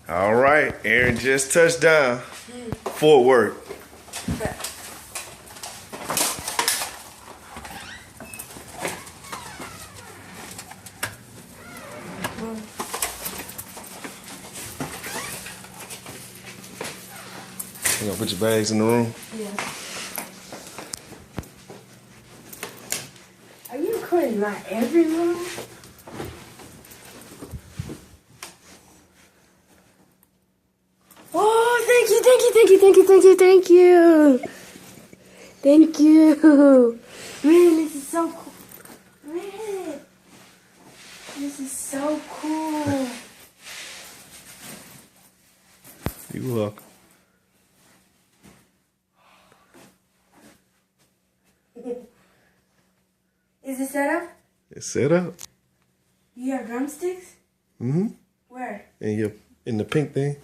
All right, Aaron just touched down. Fort Worth. You gonna put your bags in the room? Yeah. Are you recording my every room? Oh, thank you. Thank you. Man, this is so cool. Man, this is so cool. You're welcome. Is it set up? It's set up. You have drumsticks? Mm-hmm. Where? And you're in the pink thing.